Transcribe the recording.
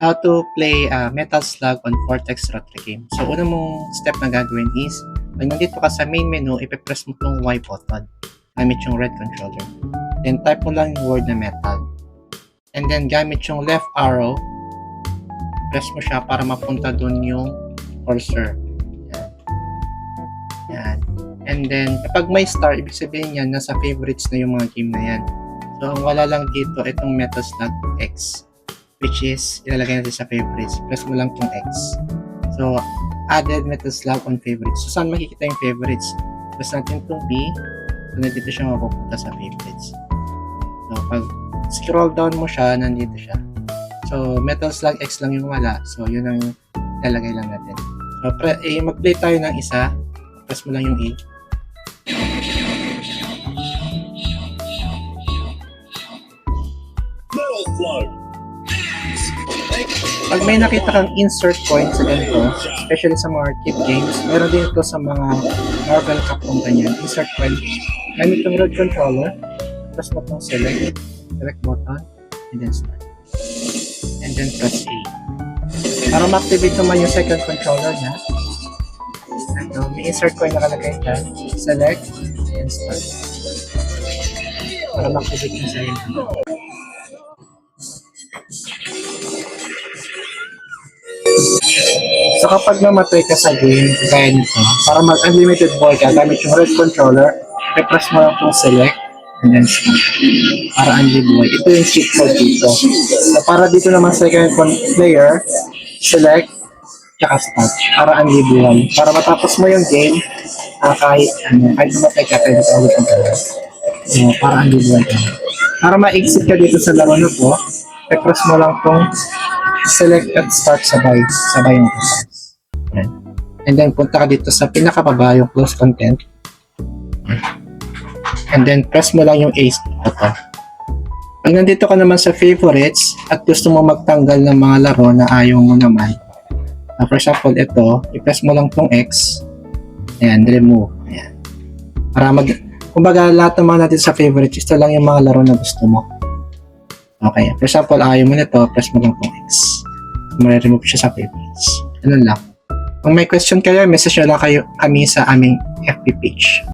How to play Metal Slug on Vortex Rotary Game. So, una mong step na gagawin is, pag nandito ka sa main menu, ipipress mo itong Y button gamit yung red controller. Then, type mo lang yung word na metal. And then, gamit yung left arrow, press mo siya para mapunta dun yung cursor. Yan. Yan. And then, kapag may star, ibig sabihin yan, nasa favorites na yung mga game na yan. So, ang wala lang dito, itong Metal Slug X, which is, ilalagay natin sa favorites. Press mo lang tong X. So, added Metal Slug on favorites. So, saan makikita yung favorites? Press natin itong B. So, nandito siya mapupunta sa favorites. So, pag scroll down mo siya, nandito siya. So, Metal Slug X lang yung wala. So, yun ang ilalagay lang natin. So, mag-play tayo ng isa. Press mo lang yung A. Metal Slug. Pag may nakita kang insert point sa ganito, especially sa mga arcade games, meron din ito sa mga Marvel Capcom ganyan. Insert point. Gamit yung red controller, press mo itong select button, and then start. And then press A. Para ma-activate naman yung second controller na, ito, may insert point nakalagay dyan. Select, and start. Para ma-activate yung second controller. So kapag namatay ka sa game, kaya nito, para mag-unlimited ball ka, gamit yung red controller, i-press mo lang itong select, and then start. Para unlimited ball. Ito yung cheat code dito. So para dito naman sa second player, select, tsaka start. Para unlimited ball. Para matapos mo yung game, kahit namatay ka, pwede ka ulit ang pala. So, para unlimited ball ka. Para ma-exit ka dito sa laro na to, i-press mo lang itong select at start sabay yung process. And then punta ka dito sa pinakababa yung close content. And then press mo lang yung A button. Pag nandito ka naman sa favorites at gusto mo magtanggal ng mga laro na ayaw mo naman. For example, ito, i-press mo lang tong X. Ayan, remove. Ayan. Para kumbaga lahat naman natin sa favorites, ito lang yung mga laro na gusto mo. Okay, for example, ayaw mo nito, press mo lang tong X. Mare-remove siya sa favorites. Ganun lang. Kung may question kayo, message nyo lang kami sa aming FB page.